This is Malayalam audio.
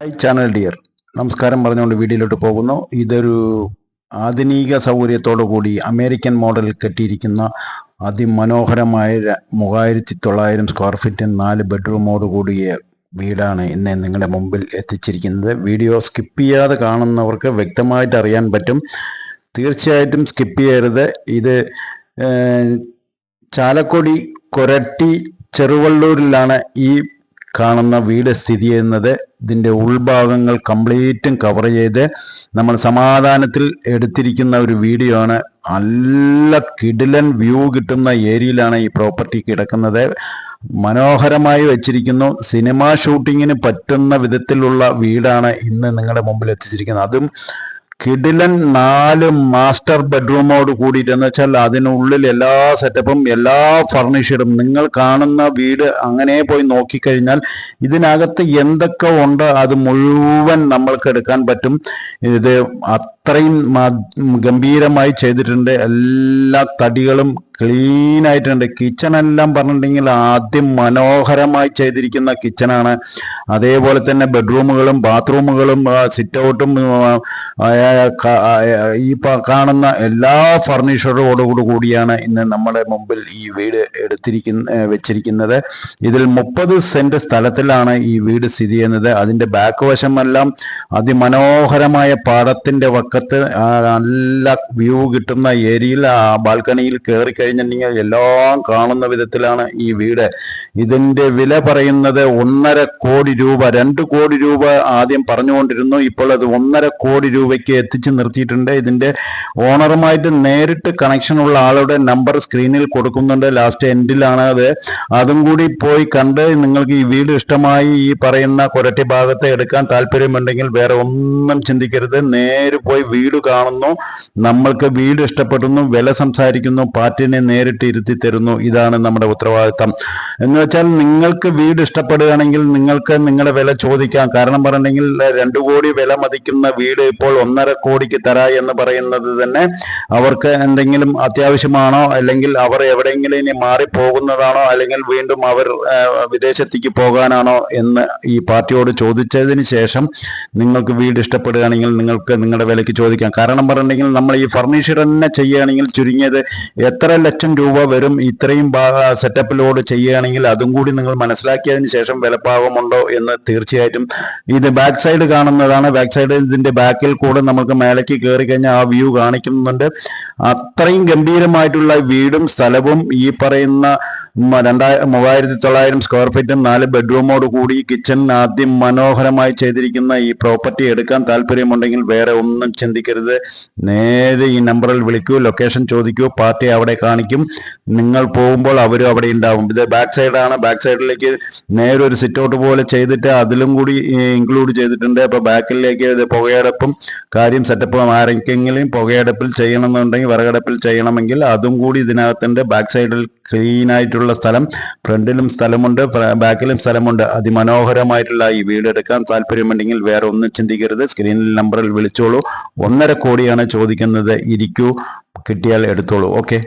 ഹായ് ചാനൽ ഡിയർ, നമസ്കാരം പറഞ്ഞുകൊണ്ട് വീഡിയോയിലോട്ട് പോകുന്നു. ഇതൊരു ആധുനിക സൗകര്യത്തോടു കൂടി അമേരിക്കൻ മോഡലിൽ കെട്ടിയിരിക്കുന്ന അതിമനോഹരമായ 3900 സ്ക്വയർ ഫീറ്റ് 4 ബെഡ്റൂമോട് കൂടിയ വീടാണ് ഇന്ന് നിങ്ങളുടെ മുമ്പിൽ എത്തിച്ചിരിക്കുന്നത്. വീഡിയോ സ്കിപ്പ് ചെയ്യാതെ കാണുന്നവർക്ക് വ്യക്തമായിട്ട് അറിയാൻ പറ്റും. തീർച്ചയായിട്ടും സ്കിപ്പ് ചെയ്യരുത്. ഇത് ചാലക്കുടി കൊരട്ടി ചെറുവള്ളൂരിലാണ് ഈ കാണുന്ന വീട് സ്ഥിതി ചെയ്യുന്നത്. ഇതിൻ്റെ ഉൾഭാഗങ്ങൾ കംപ്ലീറ്റും കവർ ചെയ്ത് നമ്മൾ സമാധാനത്തിൽ എടുത്തിരിക്കുന്ന ഒരു വീഡിയോ ആണ്. നല്ല കിടിലൻ വ്യൂ കിട്ടുന്ന ഏരിയയിലാണ് ഈ പ്രോപ്പർട്ടി കിടക്കുന്നത്. മനോഹരമായി വെച്ചിരിക്കുന്നു. സിനിമാ ഷൂട്ടിങ്ങിന് പറ്റുന്ന വിധത്തിലുള്ള വീടാണ് ഇന്ന് നിങ്ങളുടെ മുമ്പിൽ എത്തിച്ചിരിക്കുന്നത്. അതും കിടിലൻ 4 മാസ്റ്റർ ബെഡ്റൂമോട് കൂടിയിട്ടെന്ന് വെച്ചാൽ അതിനുള്ളിൽ എല്ലാ സെറ്റപ്പും എല്ലാ ഫർണിഷറും നിങ്ങൾ കാണുന്ന വീട് അങ്ങനെ പോയി നോക്കിക്കഴിഞ്ഞാൽ ഇതിനകത്ത് എന്തൊക്കെ ഉണ്ട് അത് മുഴുവൻ നമ്മൾക്ക് എടുക്കാൻ പറ്റും. ഇത് അത്രയും ഗംഭീരമായി ചെയ്തിട്ടുണ്ട്. എല്ലാ തടികളും ക്ലീൻ ആയിട്ടുണ്ട്. കിച്ചണെല്ലാം പറഞ്ഞിട്ടുണ്ടെങ്കിൽ ആദ്യം മനോഹരമായി ചെയ്തിരിക്കുന്ന കിച്ചണാണ്. അതേപോലെ തന്നെ ബെഡ്റൂമുകളും ബാത്റൂമുകളും സിറ്റ് ഔട്ടും ഈ കാണുന്ന എല്ലാ ഫർണിച്ചറോടുകൂടി കൂടിയാണ് ഇന്ന് നമ്മുടെ മുമ്പിൽ ഈ വീട് വെച്ചിരിക്കുന്നത്. ഇതിൽ 30 സെന്റ് സ്ഥലത്തിലാണ് ഈ വീട് സ്ഥിതി ചെയ്യുന്നത്. അതിൻ്റെ ബാക്ക് വശമെല്ലാം അതിമനോഹരമായ പാടത്തിൻ്റെ വക്കത്ത് നല്ല വ്യൂ കിട്ടുന്ന ഏരിയയിൽ ബാൽക്കണിയിൽ കയറി കഴിഞ്ഞിട്ടുണ്ടെങ്കിൽ എല്ലാം കാണുന്ന വിധത്തിലാണ് ഈ വീട്. ഇതിൻ്റെ വില പറയുന്നത് 1.5 കോടി രൂപ. 2 കോടി രൂപ ആദ്യം പറഞ്ഞുകൊണ്ടിരുന്നു. ഇപ്പോൾ അത് 1.5 കോടി രൂപയ്ക്ക് എത്തിച്ചു നിർത്തിയിട്ടുണ്ട്. ഇതിൻ്റെ ഓണറുമായിട്ട് നേരിട്ട് കണക്ഷൻ ഉള്ള ആളുടെ നമ്പർ സ്ക്രീനിൽ കൊടുക്കുന്നുണ്ട്. ലാസ്റ്റ് എൻഡിലാണ് അത്. അതും കൂടി പോയി കണ്ട് നിങ്ങൾക്ക് ഈ വീട് ഇഷ്ടമായി ഈ പറയുന്ന കൊരട്ടി ഭാഗത്ത് എടുക്കാൻ താല്പര്യമുണ്ടെങ്കിൽ വേറെ ഒന്നും ചിന്തിക്കരുത്. നേരെ പോയി വീട് കാണുന്നു, നമ്മൾക്ക് വീട് ഇഷ്ടപ്പെടുന്നു, വില സംസാരിക്കുന്നു, പാർട്ടിനെ നേരിട്ട് ഇരുത്തി തരുന്നു. ഇതാണ് നമ്മുടെ ഉത്തരവാദിത്തം. എന്ന് വെച്ചാൽ നിങ്ങൾക്ക് വീട് ഇഷ്ടപ്പെടുകയാണെങ്കിൽ നിങ്ങൾക്ക് നിങ്ങളുടെ വില ചോദിക്കാം. കാരണം പറഞ്ഞിട്ടുണ്ടെങ്കിൽ 2 കോടി വില മതിക്കുന്ന വീട് ഇപ്പോൾ 1.5 കോടിക്ക് തരാ എന്ന് പറയുന്നത് തന്നെ അവർക്ക് എന്തെങ്കിലും അത്യാവശ്യമാണോ, അല്ലെങ്കിൽ അവർ എവിടെയെങ്കിലും ഇനി മാറിപ്പോകുന്നതാണോ, അല്ലെങ്കിൽ വീണ്ടും അവർ വിദേശത്തേക്ക് പോകാനാണോ എന്ന് ഈ പാർട്ടിയോട് ചോദിച്ചതിന് ശേഷം നിങ്ങൾക്ക് വീട് ഇഷ്ടപ്പെടുകയാണെങ്കിൽ നിങ്ങൾക്ക് നിങ്ങളുടെ വിലയ്ക്ക് ചോദിക്കാം. കാരണം പറഞ്ഞിട്ടുണ്ടെങ്കിൽ നമ്മൾ ഈ ഫർണിച്ചർ തന്നെ ചെയ്യുകയാണെങ്കിൽ ചുരുങ്ങിയത് എത്ര ലക്ഷം രൂപ വരും ഇത്രയും സെറ്റപ്പിലോട് ചെയ്യുകയാണെങ്കിൽ അതും കൂടി നിങ്ങൾ മനസ്സിലാക്കിയതിന് ശേഷം വിലപ്പാകമുണ്ടോ എന്ന് തീർച്ചയായിട്ടും. ഇത് ബാക്ക് സൈഡ് കാണുന്നതാണ്. ബാക്ക് സൈഡ് ഇതിന്റെ ബാക്കിൽ കൂടെ നമുക്ക് മേലേക്ക് കയറി കഴിഞ്ഞാൽ ആ വ്യൂ കാണിക്കുന്നുണ്ട്. അത്രയും ഗംഭീരമായിട്ടുള്ള വീടും സ്ഥലവും ഈ പറയുന്ന 3900 സ്ക്വയർ ഫീറ്റും 4 ബെഡ്റൂമോട് കൂടി കിച്ചൺ ആദ്യം മനോഹരമായി ചെയ്തിരിക്കുന്ന ഈ പ്രോപ്പർട്ടി എടുക്കാൻ താല്പര്യമുണ്ടെങ്കിൽ വേറെ ഒന്നും ചിന്തിക്കരുത്. നേരെ ഈ നമ്പറിൽ വിളിക്കൂ, ലൊക്കേഷൻ ചോദിക്കൂ, പാർട്ടി അവിടെ കാണിക്കും. നിങ്ങൾ പോകുമ്പോൾ അവരും അവിടെ ഉണ്ടാവും. ഇത് ബാക്ക് സൈഡാണ്. ബാക്ക് സൈഡിലേക്ക് നേരെ ഒരു സിറ്റ് ഔട്ട് പോലെ ചെയ്തിട്ട് അതിലും കൂടി ഇൻക്ലൂഡ് ചെയ്തിട്ടുണ്ട്. അപ്പോൾ ബാക്കിലേക്ക് ഇത് പുകയടപ്പും കാര്യം സെറ്റപ്പും ആരെങ്കിലും പുകയടപ്പിൽ ചെയ്യണമെന്നുണ്ടെങ്കിൽ വിറകടപ്പിൽ ചെയ്യണമെങ്കിൽ അതും കൂടി ഇതിനകത്തുണ്ട്. ബാക്ക് സൈഡിൽ ക്ലീൻ ആയിട്ടുള്ള സ്ഥലം, ഫ്രണ്ടിലും സ്ഥലമുണ്ട്, ബാക്കിലും സ്ഥലമുണ്ട്. അതിമനോഹരമായിട്ടുള്ള ഈ വീട് എടുക്കാൻ താല്പര്യമുണ്ടെങ്കിൽ വേറെ ഒന്നും ചിന്തിക്കരുത്. സ്ക്രീനിൽ നമ്പറിൽ വിളിച്ചോളൂ. 1.5 കോടിയാണ് ചോദിക്കുന്നത്. ഇരിക്കൂ, കിട്ടിയാൽ എടുത്തോളൂ. ഓക്കെ.